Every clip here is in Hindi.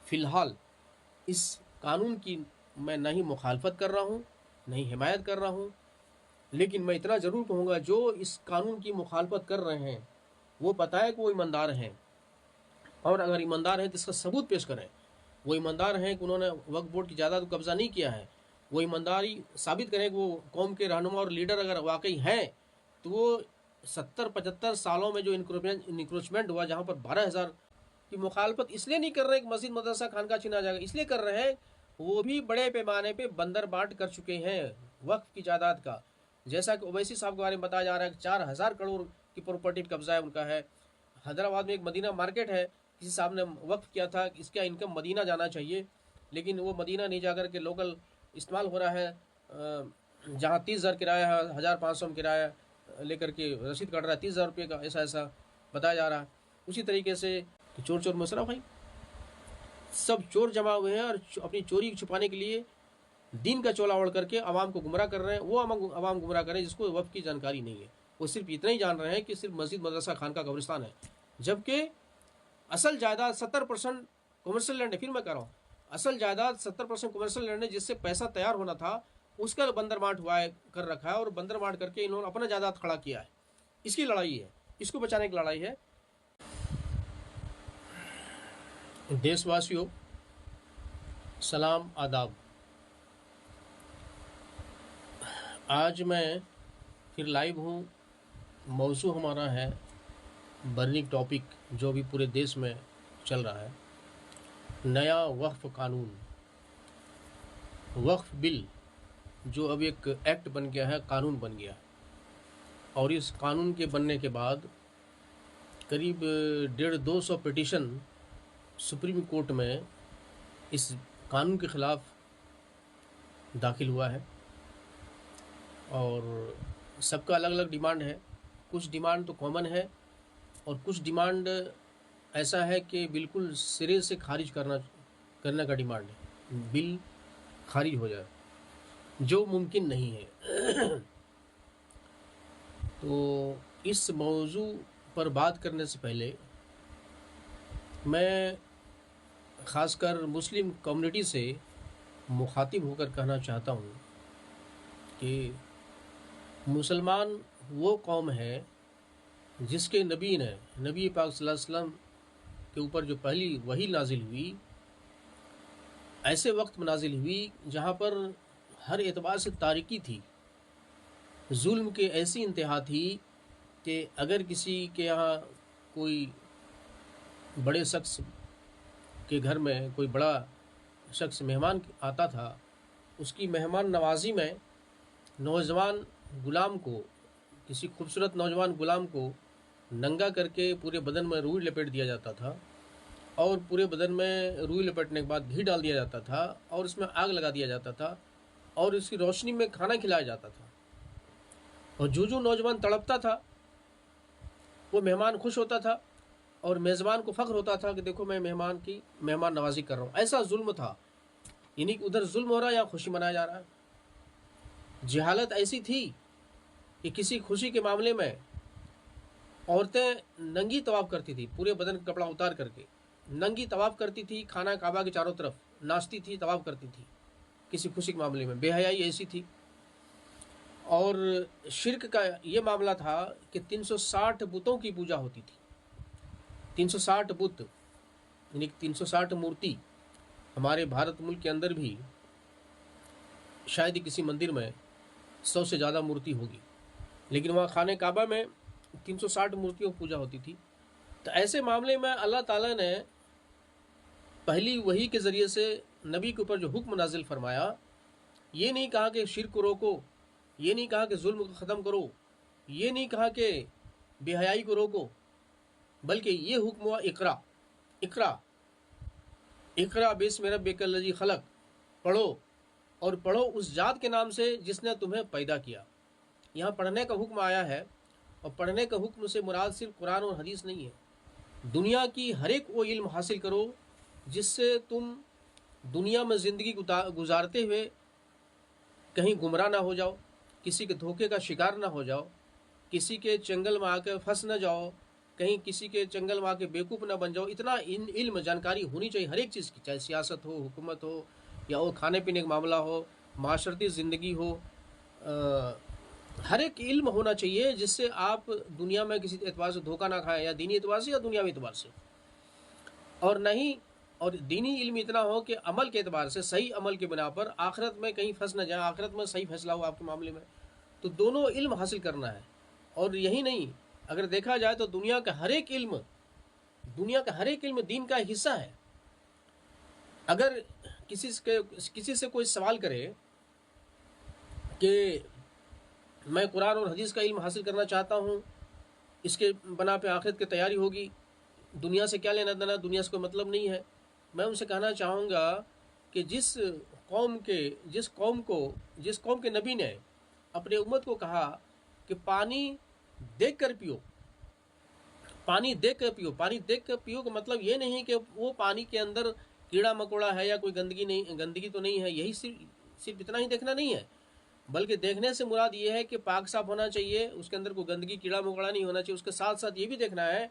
फ़िलहाल इस कानून की मैं न ही मुखालफत कर रहा हूँ, न ही हिमायत कर रहा हूँ, लेकिन मैं इतना ज़रूर कहूँगा जो इस कानून की मुखालफत कर रहे हैं, वो पता है कि वो ईमानदार हैं, और अगर ईमानदार हैं तो इसका सबूत पेश करें। वो ईमानदार हैं कि उन्होंने वक्फ बोर्ड की जायदाद को कब्ज़ा नहीं किया है। वो ईमानदारी साबित करें कि वो कौम के रहनुमा और लीडर अगर वाकई हैं, तो वो 70-75 सालों में जो इंक्रोचमेंट हुआ, जहाँ पर 12,000 की मुखालफत इसलिए नहीं कर रहे कि मस्जिद मदरसा खानका छीना जाएगा, इसलिए कर रहे हैं वो भी बड़े पैमाने पे बंदर बांट कर चुके हैं वक्फ की जायदाद का। जैसा कि ओवैसी साहब के बारे में बताया जा रहा है कि 4,000 करोड़ की प्रॉपर्टी कब्जा है उनका है। हैदराबाद में एक मदीना मार्केट है, किसी साहब ने वक्फ किया था कि इसका इनकम मदीना जाना चाहिए, लेकिन वो मदीना नहीं जाकर के लोकल इस्तेमाल हो रहा है। जहाँ 30,000 किराया है, 1,500 में किराया लेकर के रसीद काट रहा है 30,000 रुपये का, ऐसा बताया जा रहा है। उसी तरीके से चोर चोर मसरा भाई, सब चोर जमा हुए हैं और अपनी चोरी छुपाने के लिए दीन का चोला ओढ़ करके आवाम को गुमराह कर रहे हैं। वो आवाम गुमराह कर रहे हैं जिसको वक्फ की जानकारी नहीं है। वो सिर्फ इतना ही जान रहे हैं कि सिर्फ मस्जिद मदरसा खानका कब्रिस्तान है, जबकि असल जायदाद 70% कमर्शियल लैंड है। फिर मैं कह रहा हूँ, असल जायदाद 70% कमर्शियल लैंड है, जिससे पैसा तैयार होना था उसका बंदरबांट हुआ है, कर रखा है, और बंदरबांट करके इन्होंने अपना जायदाद खड़ा किया है। इसकी लड़ाई है, इसको बचाने की लड़ाई है। देशवासियों, सलाम आदाब। आज मैं फिर लाइव हूँ। मौजू हमारा है बर्निंग टॉपिक जो भी पूरे देश में चल रहा है, नया वक्फ कानून, वक्फ बिल, जो अब एक एक्ट बन गया है, कानून बन गया है। और इस कानून के बनने के बाद करीब 150-200 पिटीशन सुप्रीम कोर्ट में इस कानून के ख़िलाफ़ दाखिल हुआ है, और सबका अलग अलग डिमांड है। कुछ डिमांड तो कॉमन है और कुछ डिमांड ऐसा है कि बिल्कुल सिरे से खारिज करने का डिमांड है, बिल खारिज हो जाए, जो मुमकिन नहीं है। तो इस मौजू पर बात करने से पहले मैं ख़ासकर मुस्लिम कम्युनिटी से मुखातिब होकर कहना चाहता हूँ कि मुसलमान वो कौम है जिसके नबी पाक सल्लल्लाहु अलैहि वसल्लम के ऊपर जो पहली वही नाजिल हुई, ऐसे वक्त में नाजिल हुई जहाँ पर हर एतबार से तारीकी थी, जुल्म के ऐसी इंतहा थी कि अगर किसी के यहाँ कोई बड़े शख्स के घर में कोई बड़ा शख्स मेहमान आता था, उसकी मेहमान नवाजी में नौजवान गुलाम को, किसी खूबसूरत नौजवान गुलाम को नंगा करके पूरे बदन में रुई लपेट दिया जाता था, और पूरे बदन में रुई लपेटने के बाद घी डाल दिया जाता था और इसमें आग लगा दिया जाता था, और इसकी रोशनी में खाना खिलाया जाता था। और जो नौजवान तड़पता था, वो मेहमान खुश होता था और मेज़बान को फ़ख्र होता था कि देखो मैं मेहमान नवाजी कर रहा हूँ। ऐसा जुल्म था, यानी कि उधर जुल्म हो रहा है, यहाँ खुशी मनाया जा रहा है। जहालत ऐसी थी कि किसी खुशी के मामले में औरतें नंगी तवाफ़ करती थी, पूरे बदन का कपड़ा उतार करके नंगी तवाफ़ करती थी, खाना काबा के चारों तरफ नाचती थी, तवाफ़ करती थी। किसी खुशी के मामले में बेहयाई ऐसी थी। और शिर्क का ये मामला था कि 360 बुतों की पूजा होती थी। 360 बुत, यानी 360 मूर्ति। हमारे भारत मुल्क के अंदर भी शायद ही किसी मंदिर में 100 से ज़्यादा मूर्ति होगी, लेकिन वहाँ खाने काबा में 360 मूर्तियों की पूजा होती थी। तो ऐसे मामले में अल्लाह ताला ने पहली वही के ज़रिए से नबी के ऊपर जो हुक्म नाजिल फरमाया, ये नहीं कहा कि शिर्क को रोको, ये नहीं कहा कि जुल्म को ख़त्म करो, ये नहीं कहा कि बेहयाई को रोको, बल्कि ये हुक्म हुआ इकरा इकरा इकरा बिस्मि रब्बिकल लज़ी खलक, पढ़ो, और पढ़ो उस जात के नाम से जिसने तुम्हें पैदा किया। यहाँ पढ़ने का हुक्म आया है, और पढ़ने का हुक्म से मुराद सिर्फ कुरान और हदीस नहीं है। दुनिया की हर एक वो इल्म हासिल करो जिससे तुम दुनिया में ज़िंदगी गुजारते हुए कहीं गुमराह ना हो जाओ, किसी के धोखे का शिकार ना हो जाओ, किसी के चंगल में आकर फंस न जाओ, कहीं किसी के जंगल में आके बेवकूफ़ ना बन जाओ। इतना इल्म जानकारी होनी चाहिए हर एक चीज़ की, चाहे सियासत हो, हुकूमत हो, या वो खाने पीने का मामला हो, माशरती ज़िंदगी हो। हर एक इल्म होना चाहिए जिससे आप दुनिया में किसी एतबार से धोखा ना खाएं, या दीनी एतबार से या दुनियावी एतबार से। और नहीं, और दीनी इल्म इतना हो कि अमल के एतबार से, सही अमल के बिना पर आखिरत में कहीं फंस न जाए, आखिरत में सही फैसला हो आपके मामले में। तो दोनों इल्म हासिल करना है। और यही नहीं, अगर देखा जाए तो दुनिया का हर एक इल्म दीन का हिस्सा है। अगर किसी से कोई सवाल करे कि मैं कुरान और हदीस का इल्म हासिल करना चाहता हूँ, इसके बना पे आखिरत की तैयारी होगी, दुनिया से क्या लेना देना, दुनिया से कोई मतलब नहीं है, मैं उनसे कहना चाहूँगा कि जिस कौम के नबी ने अपने उम्मत को कहा कि पानी देख कर पियो, पानी देख कर पियो का मतलब ये नहीं कि वो पानी के अंदर कीड़ा मकोड़ा है या कोई गंदगी तो नहीं है, यही सिर्फ इतना ही देखना नहीं है, बल्कि देखने से मुराद ये है कि पाक साफ होना चाहिए, उसके अंदर कोई गंदगी कीड़ा मकोड़ा नहीं होना चाहिए। उसके साथ साथ ये भी देखना है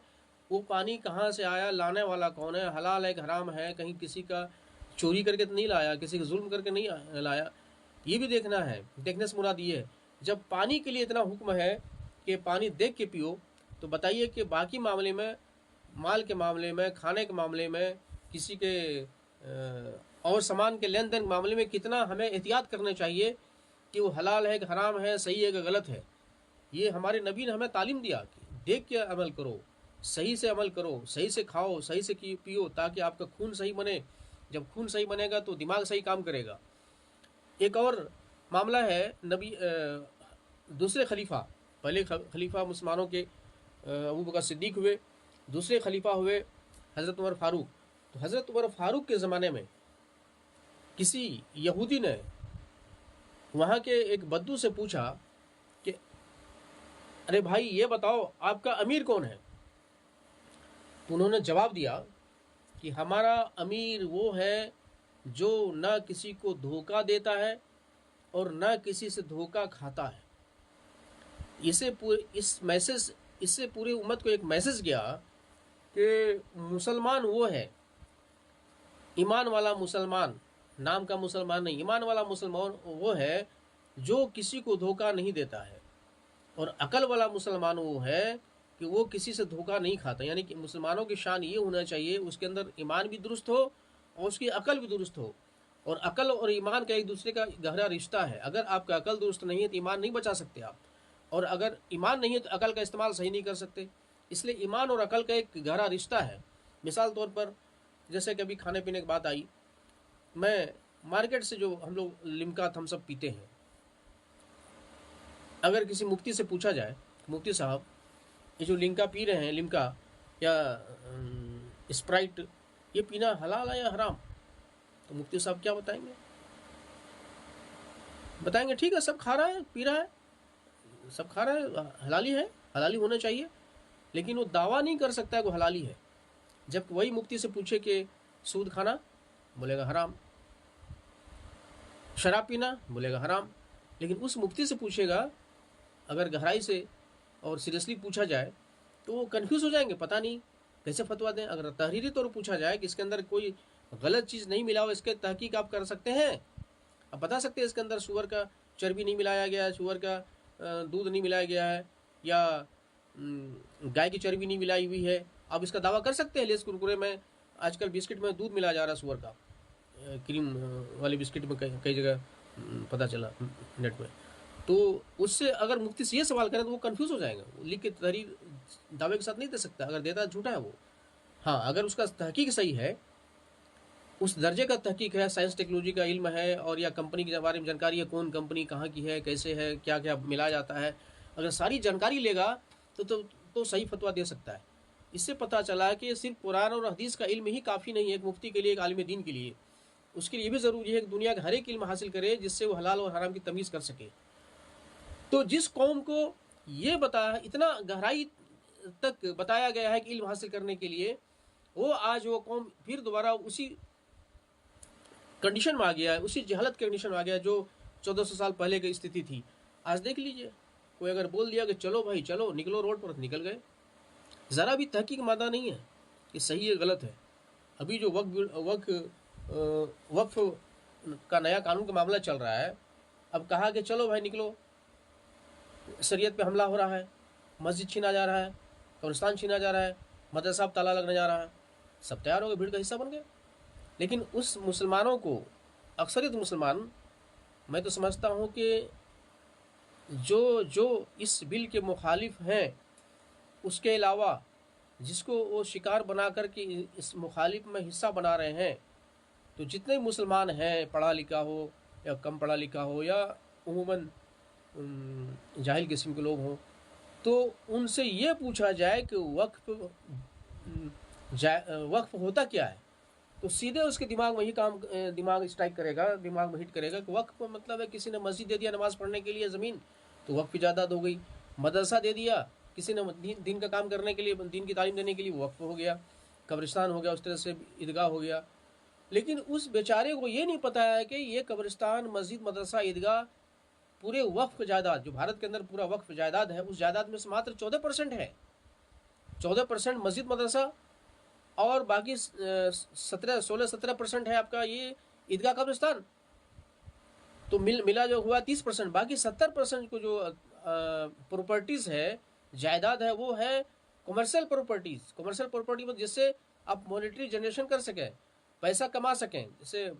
वो पानी कहाँ से आया, लाने वाला कौन है, हलाल है कि हराम है, कहीं किसी का चोरी करके तो नहीं लाया, किसी का जुल्म करके नहीं लाया, ये भी देखना है। देखने से मुराद ये है, जब पानी के लिए इतना हुक्म है कि पानी देख के पियो, तो बताइए कि बाकी मामले में, माल के मामले में, खाने के मामले में, किसी के और सामान के लेन देन के मामले में कितना हमें एहतियात करने चाहिए कि वो हलाल है कि हराम है, सही है कि गलत है। ये हमारे नबी ने हमें तालीम दिया कि देख के अमल करो, सही से अमल करो, सही से खाओ, सही से पियो, ताकि आपका खून सही बने। जब खून सही बनेगा तो दिमाग सही काम करेगा। एक और मामला है, दूसरे खलीफा, पहले खलीफा मुसलमानों के अबू बकर सिद्दीक हुए, दूसरे खलीफा हुए हज़रत उमर फ़ारूक। तो हज़रत उमर फ़ारूक के ज़माने में किसी यहूदी ने वहाँ के एक बद्दू से पूछा कि अरे भाई ये बताओ आपका अमीर कौन है। तो उन्होंने जवाब दिया कि हमारा अमीर वो है जो न किसी को धोखा देता है और न किसी से धोखा खाता है। इससे पूरी उम्मत को एक मैसेज गया कि मुसलमान वो है, ईमान वाला मुसलमान, नाम का मुसलमान नहीं, ईमान वाला मुसलमान वो है जो किसी को धोखा नहीं देता है, और अकल वाला मुसलमान वो है कि वो किसी से धोखा नहीं खाता। यानी कि मुसलमानों की शान ये होना चाहिए, उसके अंदर ईमान भी दुरुस्त हो और उसकी अकल भी दुरुस्त हो। और अकल और ईमान का एक दूसरे का गहरा रिश्ता है। अगर आपका अकल दुरुस्त नहीं है तो ईमान नहीं बचा सकते आप, और अगर ईमान नहीं है तो अकल का इस्तेमाल सही नहीं कर सकते। इसलिए ईमान और अकल का एक गहरा रिश्ता है। मिसाल तौर पर, जैसे कभी खाने पीने की बात आई, मैं मार्केट से जो हम लोग लिम्का थम्स अप पीते हैं, अगर किसी मुफ्ती से पूछा जाए, मुफ्ती साहब ये जो लिम्का पी रहे हैं, लिम्का या स्प्राइट, ये पीना हलाल है या हराम, तो मुफ्ती साहब क्या बताएंगे? बताएंगे ठीक है, सब खा रहा है, पी रहा है, सब खा रहा है, हलाली है, हलाली होना चाहिए। लेकिन वो दावा नहीं कर सकता है वो हलाली है। जब वही मुफ्ती से पूछे कि सूद खाना, बोलेगा हराम, शराब पीना, बोलेगा हराम। लेकिन उस मुफ्ती से पूछेगा, अगर गहराई से और सीरियसली पूछा जाए, तो वो कन्फ्यूज़ हो जाएंगे, पता नहीं कैसे फतवा दें। अगर तहरीरी तौर पर पूछा जाए कि इसके अंदर कोई गलत चीज़ नहीं मिला हो, इसके तहकीक आप कर सकते हैं, आप बता सकते हैं इसके अंदर सुअर का चर्बी नहीं मिलाया गया है, सुअर का दूध नहीं मिलाया गया है, या गाय की चर्बी नहीं मिलाई हुई है, आप इसका दावा कर सकते हैं। लेस कुरकुरे में आजकल बिस्किट में दूध मिलाया जा रहा है सुअर का, क्रीम वाले बिस्किट में कई जगह पता चला नेट में। तो उससे अगर मुफ्ती से ये सवाल करें तो वो कंफ्यूज हो जाएगा, लिख के तहरीर दावे के साथ नहीं दे सकता, अगर देता झूठा है वो। हाँ, अगर उसका तहकीक सही है, उस दर्जे का तहकीक है, साइंस टेक्नोलॉजी का इल्म है, और या कंपनी के बारे में जानकारी है, कौन कंपनी कहाँ की है, कैसे है, क्या क्या मिलाया जाता है, अगर सारी जानकारी लेगा तो सही फतवा दे सकता है। इससे पता चला कि सिर्फ कुरान और हदीस का इल्म ही काफ़ी नहीं है एक मुफ्ती के लिए, एक आलिम दीन के लिए। उसके लिए भी ज़रूरी है कि दुनिया का हर एक इल्म हासिल करे जिससे वो हलाल और हराम की तमीज़ कर सके। तो जिस कौम को ये बताया, इतना गहराई तक बताया गया है कि इल्म हासिल करने के लिए, वो आज वो कौम फिर दोबारा उसी कंडीशन में आ गया है, उसी जहलत के कंडीशन में आ गया जो 1400 साल पहले की स्थिति थी। आज देख लीजिए, कोई अगर बोल दिया कि चलो भाई चलो, निकलो रोड पर, निकल गए। ज़रा भी तहकीक मादा नहीं है कि सही है गलत है। अभी जो वक्फ का नया कानून का मामला चल रहा है, अब कहा कि चलो भाई निकलो, शरीयत पे हमला हो रहा है, मस्जिद छीना जा रहा है, कब्रिस्तान छीना जा रहा है, मदरसा ताला लगने जा रहा है, सब तैयार हो गए, भीड़ का हिस्सा बन गए। लेकिन उस मुसलमानों को, अक्सरियत मुसलमान, मैं तो समझता हूँ कि जो जो इस बिल के मुखालिफ हैं, उसके अलावा जिसको वो शिकार बना कर के इस मुखालिफ में हिस्सा बना रहे हैं, तो जितने मुसलमान हैं, पढ़ा लिखा हो या कम पढ़ा लिखा हो या उमूमन जाहिल किस्म के लोग हों, तो उनसे ये पूछा जाए कि वक्फ होता क्या है, तो सीधे उसके दिमाग में ही दिमाग स्ट्राइक करेगा, दिमाग में हिट करेगा कि वक्फ मतलब है किसी ने मस्जिद दे दिया नमाज़ पढ़ने के लिए ज़मीन, तो वक्फ जायदाद हो गई। मदरसा दे दिया किसी ने दीन का काम करने के लिए, दीन की तालीम देने के लिए, वक्फ हो गया। कब्रिस्तान हो गया, उस तरह से ईदगाह हो गया। लेकिन उस बेचारे को ये नहीं पता है कि ये कब्रिस्तान, मस्जिद, मदरसा, ईदगाह पूरे वक्फ जायदाद, जो भारत के अंदर पूरा वक्फ जायदाद है, उस जायदाद में से मात्र 14% है। 14% मस्जिद, मदरसा, और बाकी 16-17% है आपका ये ईदगाह, कब्रिस्तान। तो मिला जो हुआ 30%। बाकी 70% को जो प्रॉपर्टीज है, जायदाद है, वो है कमर्शियल प्रॉपर्टीज। कमर्शियल प्रॉपर्टी में जिससे आप मॉनेटरी जनरेशन कर सकें, पैसा कमा सकें। जैसे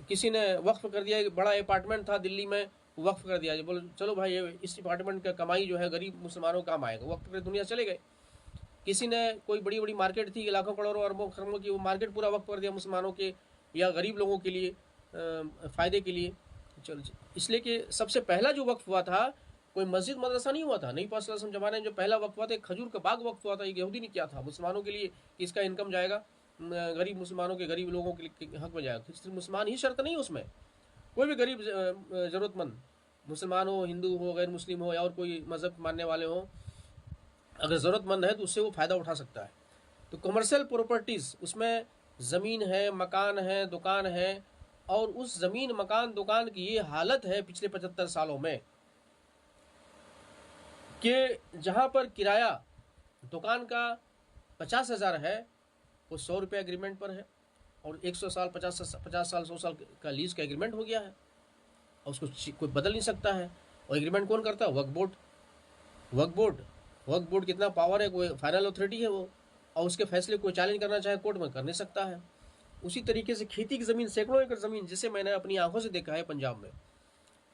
किसी ने वक्फ कर दिया, बड़ा अपार्टमेंट था दिल्ली में, वक्फ कर दिया, बोले चलो भाई ये इस अपार्टमेंट का कमाई जो है गरीब मुसलमानों को काम आएगा, वक्फ पे दुनिया चले गए। किसी ने कोई बड़ी बड़ी मार्केट थी लाखों करोड़ों अरबों खरबों की, वो मार्केट पूरा वक्फ कर दिया मुसलमानों के या गरीब लोगों के लिए, फ़ायदे के लिए। चल, इसलिए कि सबसे पहला जो वक्फ हुआ था कोई मस्जिद मदरसा नहीं हुआ था। नबी पाक सल्लल्लाहु अलैहि वसल्लम जमाने में जो पहला वक्फ हुआ था, एक खजूर का बाग वक्फ हुआ था। एक यहूदी ने किया था मुसलमानों के लिए कि इसका इनकम जाएगा गरीब मुसलमानों के, गरीब लोगों के हक में जाएगा। सिर्फ मुसलमान ही शर्त नहीं, उसमें कोई भी गरीब ज़रूरतमंद, मुसलमान हो, हिंदू हो, गैर मुस्लिम हो या और कोई मज़हब मानने वाले हों, अगर ज़रूरतमंद है तो उससे वो फ़ायदा उठा सकता है। तो कमर्शियल प्रॉपर्टीज़, उसमें ज़मीन है, मकान है, दुकान है, और उस ज़मीन, मकान, दुकान की ये हालत है पिछले 75 सालों में कि जहाँ पर किराया दुकान का 50,000 है, वो 100 रुपये एग्रीमेंट पर है, और 100 साल, 50 साल, 100 साल का लीज का एग्रीमेंट हो गया है, और उसको कोई बदल नहीं सकता है। और एग्रीमेंट कौन करता है? वक्फ बोर्ड। वक्फ बोर्ड, वक्फ बोर्ड कितना पावर है, कोई फाइनल अथॉरिटी है वो, और उसके फैसले कोई चैलेंज करना चाहे कोर्ट में कर नहीं सकता है। उसी तरीके से खेती की ज़मीन, सैकड़ों एकड़ ज़मीन, जिसे मैंने अपनी आंखों से देखा है पंजाब में,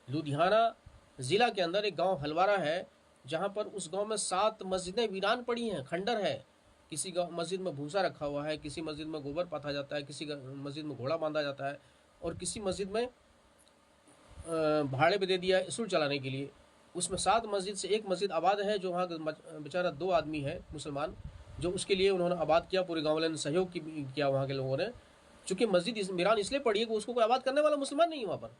लुधियाना ज़िला के अंदर एक गांव हलवारा है, जहां पर उस गांव में 7 मस्जिदें वीरान पड़ी हैं, खंडर है। किसी मस्जिद में भूसा रखा हुआ है, किसी मस्जिद में गोबर पाथा जाता है, किसी मस्जिद में घोड़ा बांधा जाता है, और किसी मस्जिद में भाड़े पे दे दिया है इसूल चलाने के लिए। उसमें 7 मस्जिद से एक मस्जिद आबाद है, जो वहाँ बेचारा 2 आदमी है मुसलमान, जो उसके लिए उन्होंने आबाद किया, पूरे गाँव वाले ने सहयोग किया वहाँ के लोगों ने। चूँकि मस्जिद वीरान इसलिए पड़ी है कि उसको कोई आबाद करने वाला मुसलमान नहीं है वहाँ पर,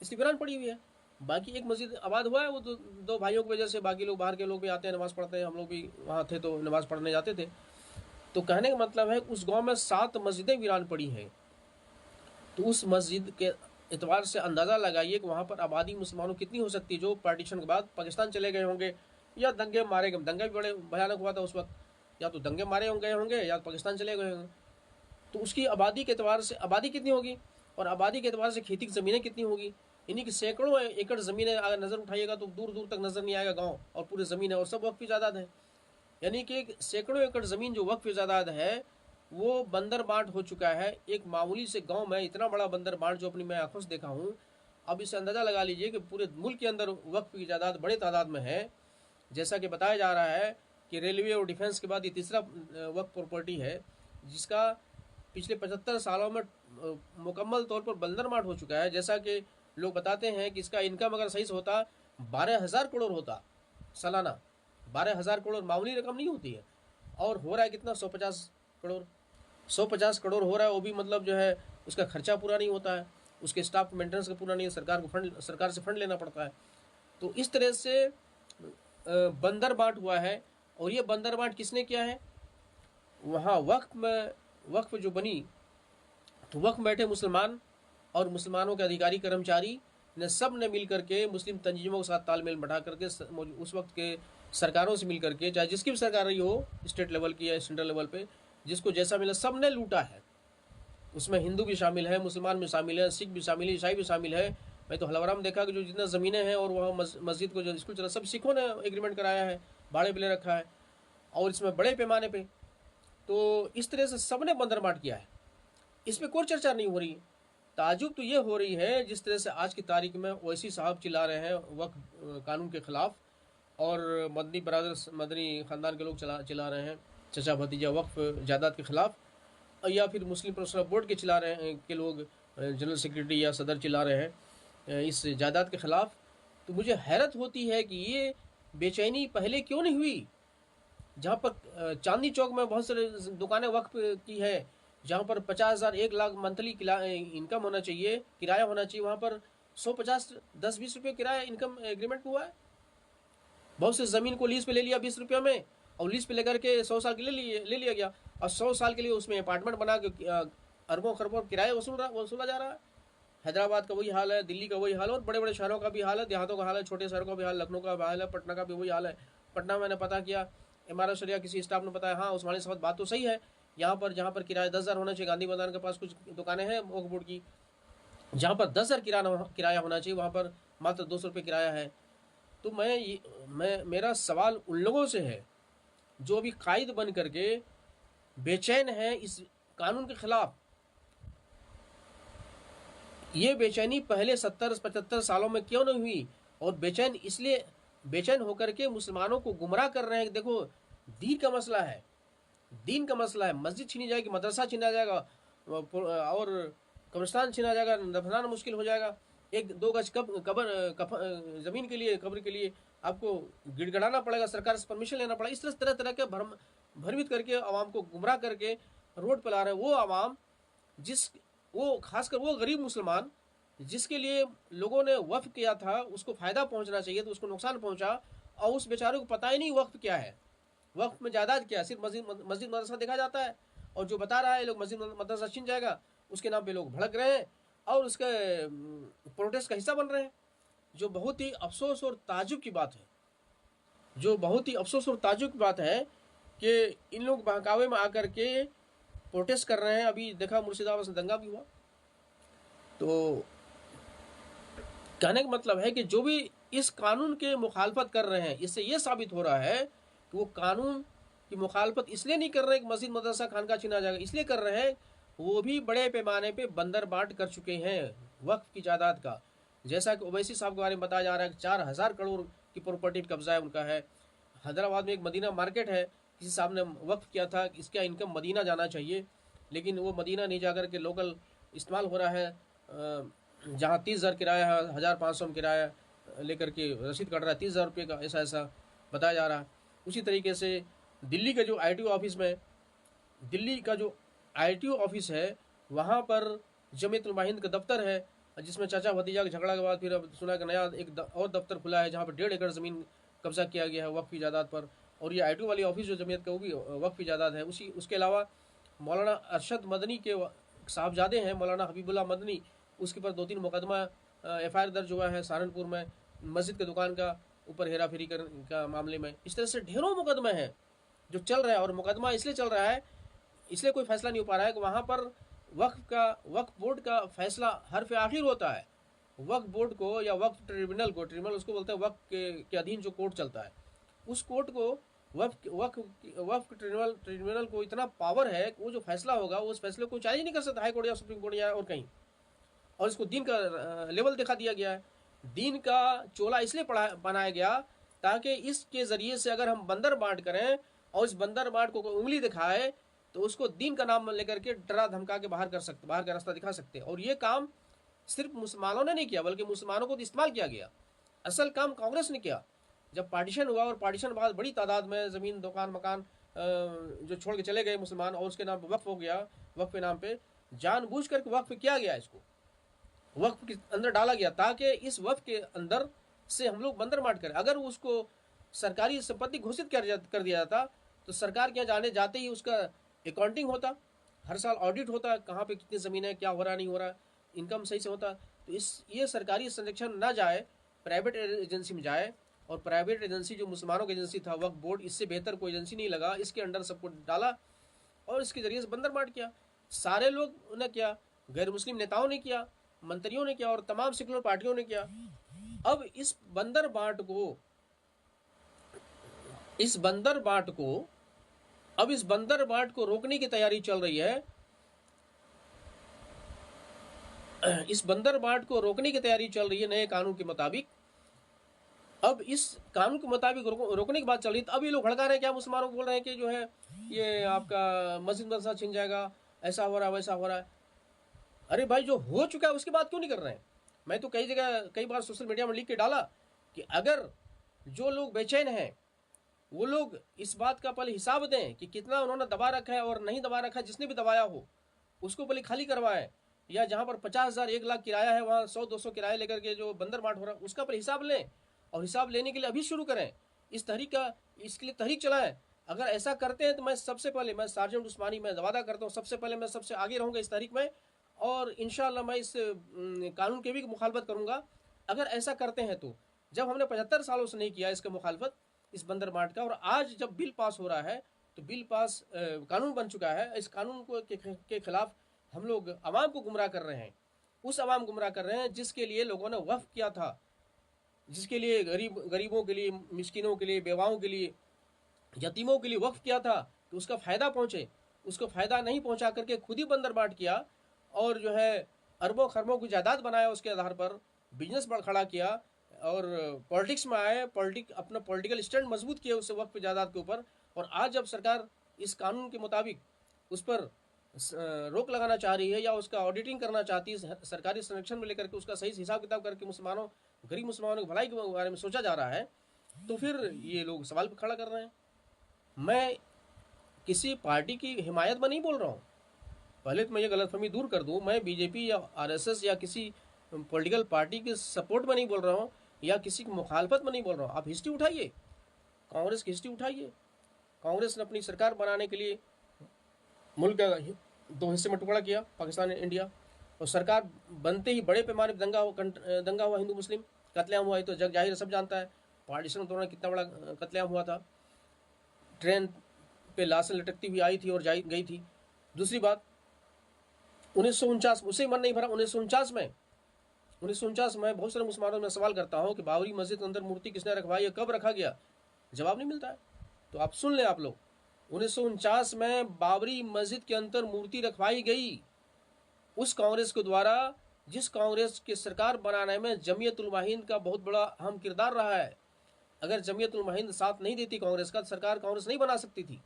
इसलिए वीरान पड़ी हुई है। बाकी एक मस्जिद आबाद हुआ है, वो दो भाइयों की वजह से बाकी लोग, बाहर के लोग भी आते हैं, नमाज़ पढ़ते हैं। हम लोग भी वहाँ थे तो नमाज़ पढ़ने जाते थे। तो कहने का मतलब है उस गांव में 7 मस्जिदें वीरान पड़ी हैं। तो उस मस्जिद के एतबार से अंदाज़ा लगाइए कि वहाँ पर आबादी मुसलमानों कितनी हो सकती है, जो पार्टीशन के बाद पाकिस्तान चले गए होंगे या दंगे मारे गए। दंगा भी बड़े भयानक हुआ था उस वक्त, या तो दंगे मारे गए होंगे या पाकिस्तान चले गए होंगे। तो उसकी आबादी के एतबार से आबादी कितनी होगी, और आबादी के एतबार से खेती की ज़मीनें कितनी होगी। यानी कि सैकड़ों एकड़ ज़मीनें अगर नज़र उठाइएगा तो दूर दूर तक नज़र नहीं आएगा गाँव, और पूरी ज़मीन है, और सब वक्फ जायदाद है। यानी कि सैकड़ों एकड़ ज़मीन जो वक्फ जायदाद है, वो बंदर बांट हो चुका है। एक मामूली से गांव में इतना बड़ा बंदर बांट, जो अपनी मैं आंखों से देखा हूँ। अब इससे अंदाज़ा लगा लीजिए कि पूरे मुल्क के अंदर वक्फ की जायदाद बड़े तादाद में है। जैसा कि बताया जा रहा है कि रेलवे और डिफेंस के बाद ये तीसरा वक्फ प्रॉपर्टी है, जिसका पिछले 75 सालों में मुकम्मल तौर पर बंदर बांट हो चुका है। जैसा कि लोग बताते हैं कि इसका इनकम अगर सही से होता 12,000 करोड़ होता सालाना। 12,000 करोड़ मामूली रकम नहीं होती है, और हो रहा है कितना, 150 करोड़। 150 करोड़ हो रहा है, वो भी मतलब जो है उसका खर्चा पूरा नहीं होता है, उसके स्टाफ मेंटेनेंस का पूरा नहीं है, सरकार से फंड लेना पड़ता है। तो इस तरह से बंदर बांट हुआ है। और ये बंदर बांट किसने किया है? वहाँ वक्फ जो बनी, तो वक्फ बैठे मुसलमान और मुसलमानों के अधिकारी कर्मचारी ने, सब ने मिल करके मुस्लिम तंजीमों के साथ तालमेल बैठा करके उस वक्त के सरकारों से मिल करके, चाहे जिसकी भी सरकार रही हो, स्टेट लेवल की या सेंट्रल लेवल पे, जिसको जैसा मिला सब ने लूटा है। उसमें हिंदू भी शामिल है, मुसलमान भी शामिल है, सिख भी शामिल है, ईसाई भी शामिल है। मैं तो हलवारा में देखा कि जो जितना ज़मीनें हैं और वहाँ मस्जिद को जो स्कूल चला, सब सिखों ने एग्रीमेंट कराया है, भाड़े पे ले रखा है, और इसमें बड़े पैमाने पे। तो इस तरह से सब ने बंदरबाट किया है, इस पर कोई चर्चा नहीं हो रही। ताजुब तो ये हो रही है जिस तरह से आज की तारीख में ओवैसी साहब चिल्ला रहे हैं वक्फ कानून के ख़िलाफ़, और मदनी ब्रदर्स, मदनी ख़ानदान के लोग चिल्ला रहे हैं चचा भतीजा वक्फ जायदाद के ख़िलाफ़, या फिर मुस्लिम प्रोफेशनल बोर्ड के चिल्ला रहे हैं के लोग, जनरल सेक्रेटरी या सदर चिल्ला रहे हैं इस जायदाद के ख़िलाफ़। तो मुझे हैरत होती है कि ये बेचैनी पहले क्यों नहीं हुई। जहाँ पर चांदनी चौक में बहुत सारे दुकानें वक्फ की है, जहाँ पर 50,000 1 लाख मंथली इनकम होना चाहिए, किराया होना चाहिए, वहाँ पर 150 10-20 रुपये किराया इनकम एग्रीमेंट हुआ है। बहुत से ज़मीन को लीज पे ले लिया 20 रुपये में, और लीज पे लेकर के 100 साल के लिए ले लिया गया, और 100 साल के लिए उसमें अपार्टमेंट बना के अरबों खरबों किराया वसूला जा रहा है। हैदराबाद का वही हाल है, दिल्ली का वही हाल है, और बड़े बड़े शहरों का भी हाल है, देहातों का हाल है, छोटे शहरों का भी हाल, लखनऊ का भी हाल है, पटना का भी वही हाल है। पटना मैंने पता किया, इमारत शरिया किसी स्टाफ ने बताया, हाँ उस्मानी साहब बात तो सही है, यहाँ पर जहाँ पर किराया 10,000 होना चाहिए, गांधी मैदान के पास कुछ दुकानें हैं वक्फ बोर्ड की, जहाँ पर 10,000 किराया होना चाहिए, वहाँ पर मात्र 200 रुपये किराया है। तो मेरा सवाल उन लोगों से है जो अभी कायद बन करके बेचैन है इस कानून के खिलाफ। ये बेचैनी पहले 70-75 सालों में क्यों नहीं हुई? और बेचैन होकर के मुसलमानों को गुमराह कर रहे हैं। देखो, दीन का मसला है, दीन का मसला है। मस्जिद छीनी जाएगी, मदरसा छीना जाएगा, और कब्रिस्तान छीना जाएगा, दफनाना मुश्किल हो जाएगा। 1-2 गज ज़मीन के लिए, कब्र के लिए आपको गिड़गड़ाना पड़ेगा, सरकार से परमिशन लेना पड़ेगा। इस तरह तरह के भ्रमित करके आवाम को गुमराह करके रोड पर ला रहे हैं। वो आवाम वो खासकर वो गरीब मुसलमान जिसके लिए लोगों ने वक्फ किया था, उसको फ़ायदा पहुंचना चाहिए तो उसको नुकसान पहुंचा, और उस बेचारे को पता ही नहीं वक्फ क्या है, वक्फ में जायदाद क्या है। सिर्फ मस्जिद मदरसा देखा जाता है, और जो बता रहा है लोग मस्जिद मदरसा छीन जाएगा, उसके नाम पे लोग भड़क रहे हैं और उसके प्रोटेस्ट का हिस्सा बन रहे हैं। जो बहुत ही अफसोस और ताजुब की बात है, जो बहुत ही अफसोस और ताजुब की बात है कि इन लोग बहकावे में आकर के प्रोटेस्ट कर रहे हैं। अभी देखा मुर्शिदाबाद में दंगा भी हुआ। तो कहने का मतलब है कि जो भी इस कानून के मुखालफत कर रहे हैं, इससे ये साबित हो रहा है कि वो कानून की मुखालफत इसलिए नहीं कर रहे कि मस्जिद मदरसा खानका छीना जाएगा, इसलिए कर रहे हैं वो भी बड़े पैमाने पे बंदरबाट कर चुके हैं वक्फ की जायदाद का। जैसा कि ओवैसी साहब के बारे में बताया जा रहा है कि 4,000 करोड़ की प्रॉपर्टी कब्जा है उनका है। हैदराबाद में एक मदीना मार्केट है, किसी साहब ने वक्फ किया था कि इसका इनकम मदीना जाना चाहिए, लेकिन वो मदीना नहीं जाकर के लोकल इस्तेमाल हो रहा है। जहाँ 30,000 किराया है, 1,500 में किराया लेकर के रसीद कट रहा है 30,000 रुपये का, ऐसा बताया जा रहा है। उसी तरीके से दिल्ली का जो ITO ऑफिस में, दिल्ली का जो ITO ऑफिस है वहाँ पर जमीयत उलमा हिंद का दफ्तर है, जिसमें चाचा भतीजा के झगड़ा के बाद फिर अब सुना कि नया एक और दफ्तर खुला है जहाँ पर 1.5 एकड़ ज़मीन कब्जा किया गया है वक्फ की जायदाद पर। और ये ITO वाली ऑफिस जो जमीयत का, वो भी वक्फ की जायदाद है। उसके अलावा मौलाना अरशद मदनी के साहबजादे हैं, मौलाना हबीबुल्लाह मदनी, उसके ऊपर 2-3 मुकदमा FIR दर्ज हुआ है सहारनपुर में, मस्जिद के दुकान का ऊपर हेरा फेरी का मामले में। इस तरह से ढेरों मुकदमे हैं जो चल रहा है, और मुकदमा इसलिए चल रहा है, इसलिए कोई फैसला नहीं हो पा रहा है कि वहाँ पर वक्फ बोर्ड का फैसला हरफ आखिर होता है। वक्फ बोर्ड को या वक्फ ट्रिब्यूनल उसको बोलते हैं, वक्फ के अधीन जो कोर्ट चलता है, उस कोर्ट को वक्फ ट्रिब्यूनल को इतना पावर है कि वो जो फैसला होगा उस फैसले को चैलेंज नहीं कर सकता हाई कोर्ट या सुप्रीम कोर्ट या और कहीं। और इसको दीन का लेवल दिखा दिया गया है। दीन का चोला इसलिए बनाया गया ताकि इसके ज़रिए से अगर हम बंदर बांट करें और इस बंदर बांट को उंगली दिखाए तो उसको दीन का नाम लेकर के डरा धमका के बाहर का रास्ता दिखा सकते हैं। और ये काम सिर्फ मुसलमानों ने नहीं किया, बल्कि मुसलमानों को तो इस्तेमाल किया गया। असल काम कांग्रेस ने किया। जब पार्टीशन हुआ और पार्टीशन बाद बड़ी तादाद में ज़मीन, दुकान, मकान जो छोड़ के चले गए मुसलमान, और उसके नाम पर वक्फ हो गया, वक्फ के नाम पे जानबूझ करके वक्फ किया गया, इसको वक्फ के अंदर डाला गया ताकि इस वक्फ के अंदर से हम लोग बंदर बांट करें। अगर उसको सरकारी संपत्ति घोषित कर दिया जाता तो सरकार के यहाँ जाते ही उसका अकाउंटिंग होता, हर साल ऑडिट होता, कहाँ पे कितनी ज़मीन है, क्या हो रहा नहीं हो रहा, इनकम सही से होता। तो ये सरकारी संरक्षण ना जाए, प्राइवेट एजेंसी में जाए, और प्राइवेट एजेंसी जो मुसलमानों की एजेंसी था वक्फ बोर्ड, इससे बेहतर कोई एजेंसी नहीं लगा, इसके अंडर सबको डाला और इसके जरिए से बंदर बांट किया। सारे लोग ने किया, गैर मुस्लिम नेताओं ने किया, मंत्रियों ने किया और तमाम सेकुलर पार्टियों ने किया। अब इस बंदर बांट को रोकने की तैयारी चल रही है। इस बंदर बांट को रोकने की तैयारी चल रही है नए कानून के मुताबिक। अब इस कानून के मुताबिक रोकने की बात चल रही है, तो अब ये लोग भड़का रहे हैं, क्या मुसलमानों को बोल रहे हैं कि जो है ये आपका मस्जिद मदरसा छिन जाएगा, ऐसा हो रहा है वैसा हो रहा है। अरे भाई, जो हो चुका है उसकी बात क्यों नहीं कर रहे हैं? मैं तो कई जगह कई बार सोशल मीडिया में लिख के डाला कि अगर जो लोग बेचैन हैं वो लोग इस बात का पहले हिसाब दें कि कितना उन्होंने दबा रखा है और नहीं दबा रखा है। जिसने भी दबाया हो उसको पहले खाली करवाएं, या जहां पर 50,000 1 लाख किराया है वहां 100-200 किराया लेकर के जो बंदर बांट हो रहा है उसका पहले हिसाब लें, और हिसाब लेने के लिए अभी शुरू करें। इसके लिए तहरीक चलाएं। अगर ऐसा करते हैं तो मैं सार्जेंट उस्मानी मैं वादा करता हूँ, सबसे पहले मैं सबसे आगे रहूंगा इस तहरीक में, और इंशाअल्लाह मैं इस कानून के भी मुखालफत करूंगा अगर ऐसा करते हैं तो। जब हमने 75 सालों से नहीं किया इसका मुखालफत, इस बंदर बांट का, और आज जब बिल पास हो रहा है तो बिल पास कानून बन चुका है, इस कानून को के खिलाफ हम लोग आवाम को गुमराह कर रहे हैं। उस आवाम गुमराह कर रहे हैं जिसके लिए लोगों ने वक्फ किया था, जिसके लिए गरीबों के लिए, मिस्किनों के लिए, बेवाओं के लिए, यतीमों के लिए वक्फ किया था कि उसका फ़ायदा पहुँचे। उसको फ़ायदा नहीं पहुँचा करके खुद ही बंदर बांट किया और जो है अरबों खरबों की जायदाद बनाया, उसके आधार पर बिजनेस पर खड़ा किया और पॉलिटिक्स में आए, अपना पॉलिटिकल स्टैंड मजबूत किया उससे वक्त जायदाद के ऊपर। और आज जब सरकार इस कानून के मुताबिक उस पर रोक लगाना चाह रही है या उसका ऑडिटिंग करना चाहती है, सरकारी संरक्षण में लेकर के उसका सही हिसाब किताब करके गरीब मुसलमानों की भलाई के बारे में सोचा जा रहा है, तो फिर ये लोग सवाल पर खड़ा कर रहे हैं। मैं किसी पार्टी की हिमायत में नहीं बोल रहा हूँ, पहले तो मैं ये गलतफहमी दूर कर दूँ। मैं बीजेपी या आरएसएस या किसी पॉलिटिकल पार्टी के सपोर्ट में नहीं बोल रहा हूँ या किसी की मुखालफत में नहीं बोल रहा हूँ। आप हिस्ट्री उठाइए, कांग्रेस की हिस्ट्री उठाइए। कांग्रेस ने अपनी सरकार बनाने के लिए मुल्क का 2 हिस्से में टुकड़ा किया, पाकिस्तान और इंडिया, और सरकार बनते ही बड़े पैमाने पर दंगा हुआ, हिंदू मुस्लिम कत्लेआम हुआ। तो जग जाहिर सब जानता है पार्टीशन के दौरान कितना बड़ा कत्लेआम हुआ था। ट्रेन पे लाशें लटकती हुई आई थी और गई थी। दूसरी बात, 1949 उसे मन नहीं भरा। 1949 में बहुत सारे मुसलमानों में सवाल करता हूँ कि बाबरी मस्जिद के अंदर मूर्ति किसने रखवाई है, कब रखा गया, जवाब नहीं मिलता है। तो आप सुन लें आप लोग, 1949 में बाबरी मस्जिद के अंदर मूर्ति रखवाई गई उस कांग्रेस के द्वारा जिस कांग्रेस की सरकार बनाने में जमीयत उल हिंद का बहुत बड़ा अहम किरदार रहा है। अगर जमीयत उल हिंद साथ नहीं देती कांग्रेस का, सरकार कांग्रेस नहीं बना सकती थी।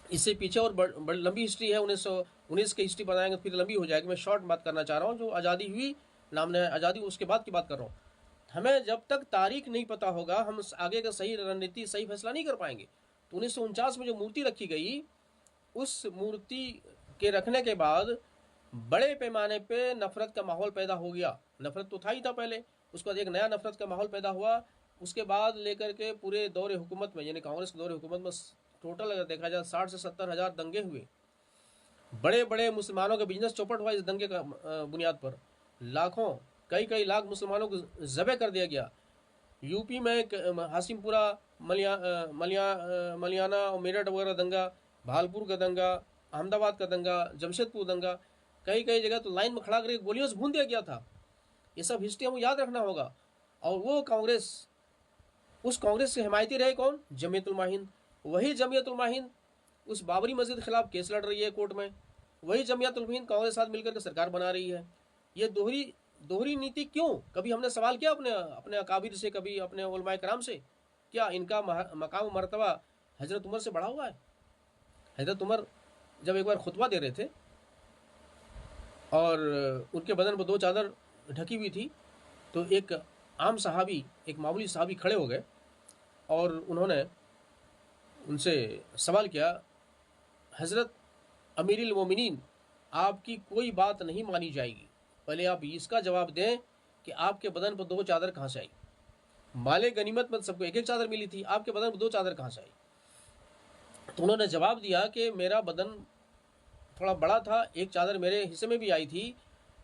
इससे पीछे और बड़ी लंबी हिस्ट्री है। 1919 की हिस्ट्री बताएंगे फिर लंबी हो जाएगी। मैं शॉर्ट बात करना चाह रहा हूँ। जो आज़ादी हुई, नामने आज़ादी, उसके बाद की बात कर रहा हूँ। हमें जब तक तारीख नहीं पता होगा हम आगे का सही रणनीति, सही फैसला नहीं कर पाएंगे। तो 1949 में जो मूर्ति रखी गई, उस मूर्ति के रखने के बाद बड़े पैमाने पे नफरत का माहौल पैदा हो गया। नफरत तो था ही था पहले, उसके बाद एक नया नफरत का माहौल पैदा हुआ। उसके बाद लेकर के पूरे दौरे हुकूमत में, यानी कांग्रेस के दौरे हुकूमत में टोटल अगर देखा जाए 60 से 70 हज़ार दंगे हुए। बड़े बड़े मुसलमानों का बिजनेस चौपट हुआ इस दंगे का बुनियाद पर। लाखों, कई लाख मुसलमानों को ज़बह कर दिया गया। यूपी में हासिमपुरा, मलियाना और मेरठ वगैरह दंगा, भालपुर का दंगा, अहमदाबाद का दंगा, जमशेदपुर दंगा, कई जगह तो लाइन में खड़ा करके गोलियों से भून दिया गया था। ये सब हिस्ट्री हमको याद रखना होगा। और वो कांग्रेस, उस कांग्रेस के हिमायती रहे कौन? जमीयत उल हिंद। वही जमीयत उल हिंद उस बाबरी मस्जिद के खिलाफ केस लड़ रही है कोर्ट में। वही जमीयत उल हिंद कांग्रेस साथ मिलकर के सरकार बना रही है। ये दोहरी नीति क्यों? कभी हमने सवाल किया अपने अकाबिर से, कभी अपने उलमाए कराम से, क्या इनका मकाम मर्तबा हजरत उमर से बढ़ा हुआ है? हजरत उमर जब एक बार खुतबा दे रहे थे और उनके बदन पर 2 चादर ढकी हुई थी, तो एक आम सहाबी, एक मामूली सहाबी खड़े हो गए और उन्होंने उनसे सवाल किया, हज़रत अमीरुल मोमिनीन, आपकी कोई बात नहीं मानी जाएगी, पहले आप इसका जवाब दें कि आपके बदन पर 2 चादर कहाँ से आई? माले गनीमत में सबको एक चादर मिली थी, आपके बदन पर 2 चादर कहाँ से आई? तो उन्होंने जवाब दिया कि मेरा बदन थोड़ा बड़ा था, एक चादर मेरे हिस्से में भी आई थी,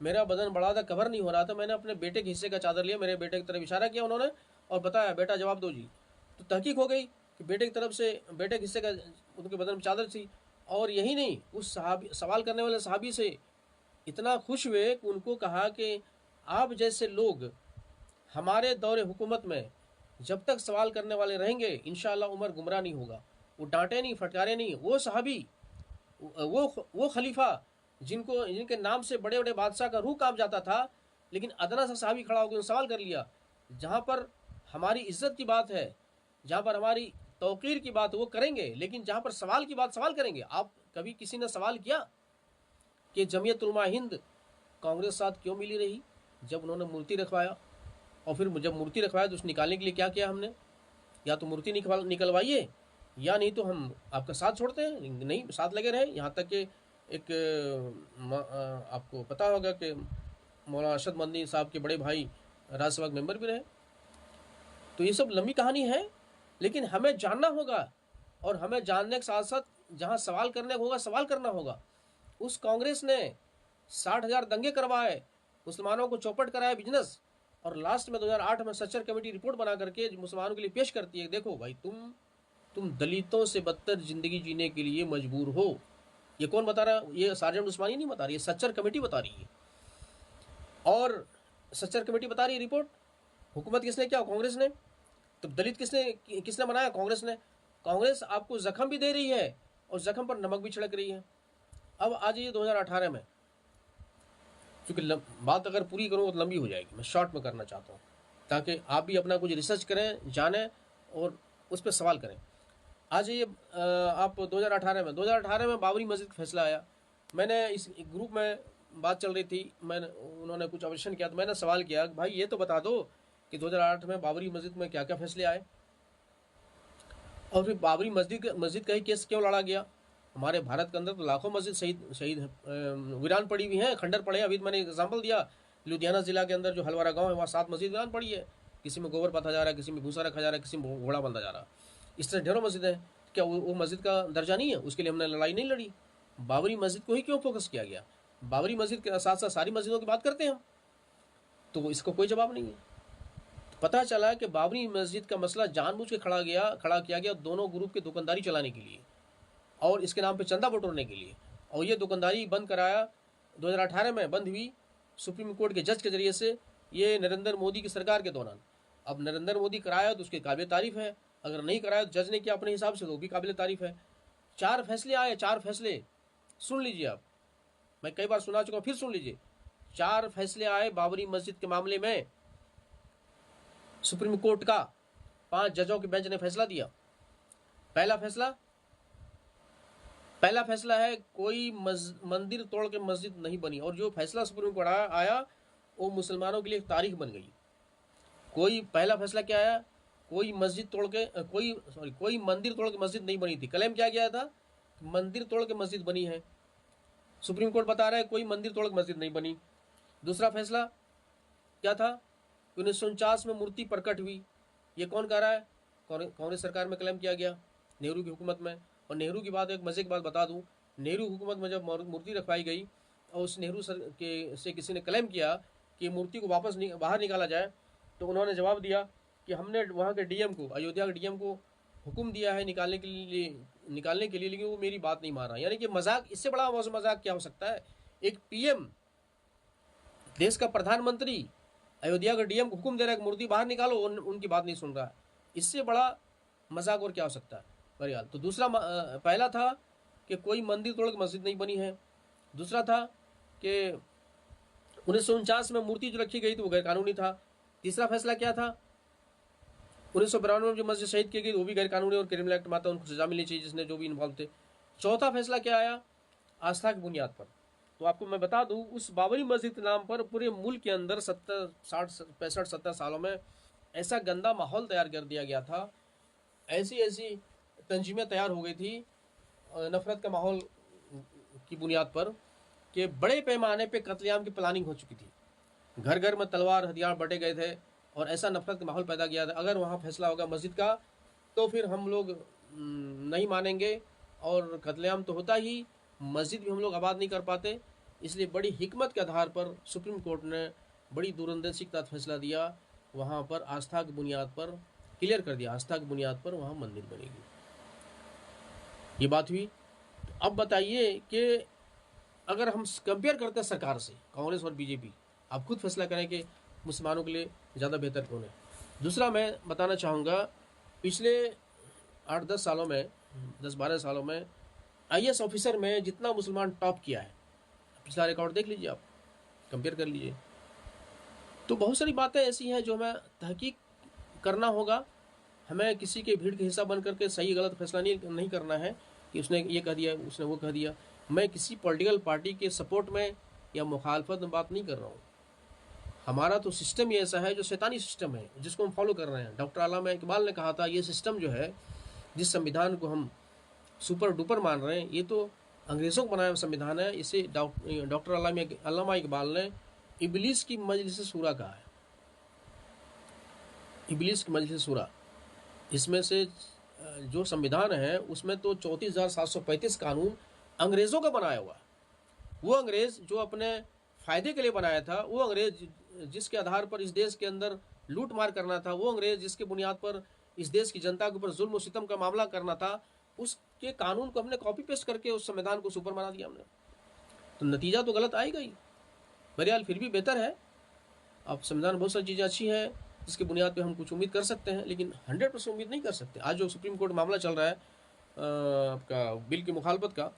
मेरा बदन बड़ा था, कवर नहीं हो रहा था, मैंने अपने बेटे के हिस्से का चादर लिया, मेरे बेटे की तरफ इशारा किया उन्होंने, और बताया बेटा जवाब दो जी। तो तहकीक हो गई कि बेटे की तरफ से बेटे के हिस्से का उनके बदन में चादर थी। और यही नहीं, उस सहाबी सवाल करने वाले सहाबी से इतना खुश हुए कि उनको कहा कि आप जैसे लोग हमारे दौरे हुकूमत में जब तक सवाल करने वाले रहेंगे इंशाअल्लाह उमर गुमराह नहीं होगा। वो डांटे नहीं, फटकारे नहीं। वो सहाबी, वो खलीफा जिनके नाम से बड़े बड़े बादशाह का रूह कांप जाता था, लेकिन अदना सा सहाबी खड़ा होकर सवाल कर लिया। जहाँ पर हमारी इज्जत की बात है, जहाँ पर हमारी तौकीर की बात वो करेंगे, लेकिन जहाँ पर सवाल की बात सवाल करेंगे। आप कभी किसी ने सवाल किया कि जमीयत उलमा हिंद कांग्रेस साथ क्यों मिली रही जब उन्होंने मूर्ति रखवाया? और फिर जब मूर्ति रखवाया तो उस निकालने के लिए क्या किया हमने? या तो मूर्ति निकलवाइए, या नहीं तो हम आपका साथ छोड़ते हैं, नहीं साथ लगे रहे। यहाँ तक कि एक आपको पता होगा कि मौलाना अरशद मदनी साहब के बड़े भाई राज्यसभा के मेंबर भी रहे। तो ये सब लंबी कहानी है, लेकिन हमें जानना होगा, और हमें जानने के साथ साथ जहाँ सवाल करने को होगा सवाल करना होगा। उस कांग्रेस ने 60,000 दंगे करवाए, मुसलमानों को चौपट कराया बिजनेस, और लास्ट में 2008 में सच्चर कमेटी रिपोर्ट बना करके मुसलमानों के लिए पेश करती है, देखो भाई तुम दलितों से बदतर जिंदगी जीने के लिए मजबूर हो। ये कौन बता रहा है? ये सार्जेंट उस्मानी नहीं बता रही है, सच्चर कमेटी बता रही है। और सच्चर कमेटी बता रही है रिपोर्ट। हुकूमत किसने किया? कांग्रेस ने। तो दलित किसने बनाया? कांग्रेस ने। कांग्रेस आपको जख्म भी दे रही है और जख्म पर नमक भी छिड़क रही है। अब आ जाइए 2018 में, क्योंकि बात अगर पूरी करूँ तो लंबी हो जाएगी, मैं शॉर्ट में करना चाहता हूँ ताकि आप भी अपना कुछ रिसर्च करें, जानें और उस पर सवाल करें। आज ये आप 2018 में बाबरी मस्जिद का फैसला आया। मैंने इस ग्रुप में बात चल रही थी, उन्होंने कुछ ऑब्जेक्शन किया तो मैंने सवाल किया भाई ये तो बता दो कि 2008 में बाबरी मस्जिद में क्या क्या फैसले आए, और फिर बाबरी मस्जिद का ही केस क्यों लड़ा गया? हमारे भारत के अंदर तो लाखों मस्जिद शहीद वीरान पड़ी हुई हैं, खंडर पड़े हैं। अभी मैंने एग्जाम्पल दिया, लुधियाना जिला के अंदर जो हलवारा गांव है वहाँ 7 मस्जिद वीरान पड़ी है। किसी में गोबर पाथा जा रहा है, किसी में भूसा रखा जा रहा है, किसी में घोड़ा बंधा जा रहा है। इस तरह ढेरों मस्जिद है। क्या वो मस्जिद का दर्जा नहीं है? उसके लिए हमने लड़ाई नहीं लड़ी। बाबरी मस्जिद को ही क्यों फोकस किया गया? बाबरी मस्जिद के साथ साथ सारी मस्जिदों की बात करते हैं हम, तो इसको कोई जवाब नहीं है। पता चला कि बाबरी मस्जिद का मसला जानबूझ के खड़ा किया गया दोनों ग्रुप की दुकानदारी चलाने के लिए और इसके नाम पे चंदा बटोरने के लिए। और ये दुकानदारी बंद कराया 2018 में बंद हुई सुप्रीम कोर्ट के जज के जरिए से, ये नरेंद्र मोदी की सरकार के दौरान। अब नरेंद्र मोदी कराया तो उसके काबिल तारीफ है, अगर नहीं कराया तो जज ने किया अपने हिसाब से तो भी काबिल तारीफ है। 4 फैसले आए, 4 फैसले सुन लीजिए आप, मैं कई बार सुना चुका, फिर सुन लीजिए। 4 फैसले आए बाबरी मस्जिद के मामले में। सुप्रीम कोर्ट का 5 जजों के बेंच ने फैसला दिया। पहला फैसला है कोई मंदिर तोड़ के मस्जिद नहीं बनी, और जो फैसला सुप्रीम कोर्ट आया वो मुसलमानों के लिए एक तारीख बन गई। पहला फैसला क्या आया? कोई मंदिर तोड़ के मस्जिद नहीं बनी थी। क्लेम क्या गया था? मंदिर तोड़ के मस्जिद बनी है। सुप्रीम कोर्ट बता रहा है कोई मंदिर तोड़ के मस्जिद नहीं बनी। दूसरा फैसला क्या था? 1949 में मूर्ति प्रकट हुई। ये कौन कह रहा है? कांग्रेस सरकार में क्लेम किया गया, नेहरू की हुकूमत में। और नेहरू की बात, एक मजे की बात बता दूं, नेहरू हुकूमत में जब मूर्ति रखवाई गई और उस नेहरू से किसी ने क्लेम किया कि मूर्ति को वापस बाहर निकाला जाए, तो उन्होंने जवाब दिया कि हमने वहाँ के डीएम को, अयोध्या के डीएम को हुक्म दिया है निकालने के लिए, लेकिन वो मेरी बात नहीं मान रहा। यानी कि मजाक, इससे बड़ा मजाक क्या हो सकता है? एक पीएम, देश का प्रधानमंत्री अयोध्या के डीएम को हुक्म दे रहा है कि मूर्ति बाहर निकालो, उनकी बात नहीं सुन रहा है। इससे बड़ा मजाक और क्या हो सकता है? बहरहाल, तो पहला था कि कोई मंदिर तोड़ के मस्जिद नहीं बनी है। दूसरा था कि 1949 में मूर्ति जो रखी गई थी वो गैर कानूनी था। तीसरा फैसला क्या था? 1992 में जो मस्जिद शहीद की गई वो भी गैर कानूनी और क्रिमिनल एक्ट में आता, उनको सजा मिलनी चाहिए जिसने जो भी इन्वॉल्व थे। चौथा फैसला क्या आया? आस्था की बुनियाद पर। तो आपको मैं बता दूं, उस बाबरी मस्जिद के नाम पर पूरे मुल्क के अंदर 65 सालों में ऐसा गंदा माहौल तैयार कर दिया गया था, ऐसी तंजीमें तैयार हो गई थी नफरत का माहौल की बुनियाद पर, कि बड़े पैमाने पे कत्लेआम की प्लानिंग हो चुकी थी। घर घर में तलवार हथियार बटे गए थे और ऐसा नफरत का माहौल पैदा किया था। अगर वहाँ फैसला होगा मस्जिद का तो फिर हम लोग नहीं मानेंगे, और कत्लेआम तो होता ही, मस्जिद भी हम लोग आबाद नहीं कर पाते। इसलिए बड़ी हिकमत के आधार पर सुप्रीम कोर्ट ने बड़ी दूरंदेशी के साथ फैसला दिया वहाँ पर आस्था की बुनियाद पर क्लियर कर दिया, आस्था की बुनियाद पर वहाँ मंदिर बनेगी। ये बात हुई। तो अब बताइए कि अगर हम कंपेयर करते हैं सरकार से, कांग्रेस और बीजेपी, आप खुद फैसला करें कि मुसलमानों के लिए ज़्यादा बेहतर कौन है। दूसरा मैं बताना चाहूँगा, पिछले 8-10 सालों में, 10-12 सालों में IAS ऑफिसर में जितना मुसलमान टॉप किया है, पिछला रिकॉर्ड देख लीजिए, आप कंपेयर कर लीजिए। तो बहुत सारी बातें ऐसी हैं जो हमें तहकीक करना होगा। हमें किसी के भीड़ के हिस्सा बन करके सही गलत फैसला नहीं करना है कि उसने ये कह दिया, उसने वो कह दिया। मैं किसी पॉलिटिकल पार्टी के सपोर्ट में या मुखालफत में बात नहीं कर रहा हूँ। हमारा तो सिस्टम ही ऐसा है जो शैतानी सिस्टम है, जिसको हम फॉलो कर रहे हैं। डॉक्टर अल्लामा इकबाल ने कहा था, ये सिस्टम जो है, जिस संविधान को हम सुपर डुपर मान रहे हैं, ये तो अंग्रेज़ों को बनाया हुआ संविधान है। इसे डॉक्टर अल्लामा इकबाल ने इबलीस की मजलिस सूरा कहा है, इबलीस की मजलिस सूरा। इसमें से जो संविधान है उसमें तो 34,735 कानून अंग्रेज़ों का बनाया हुआ है। वो अंग्रेज़ जो अपने फ़ायदे के लिए बनाया था, वो अंग्रेज़ जिसके आधार पर इस देश के अंदर लूट मार करना था, वो अंग्रेज़ जिसके बुनियाद पर इस देश की जनता के ऊपर जुल्म और सितम का मामला करना था, उसके कानून को हमने कॉपी पेस्ट करके उस संविधान को सुपर बना दिया हमने। तो नतीजा तो गलत आएगा ही। बहरहाल फिर भी बेहतर है। अब संविधान बहुत सारी चीज़ें अच्छी हैं जिसकी बुनियाद पे हम कुछ उम्मीद कर सकते हैं, लेकिन 100% उम्मीद नहीं कर सकते। आज जो सुप्रीम कोर्ट मामला चल रहा है आपका बिल की मुखालफत का,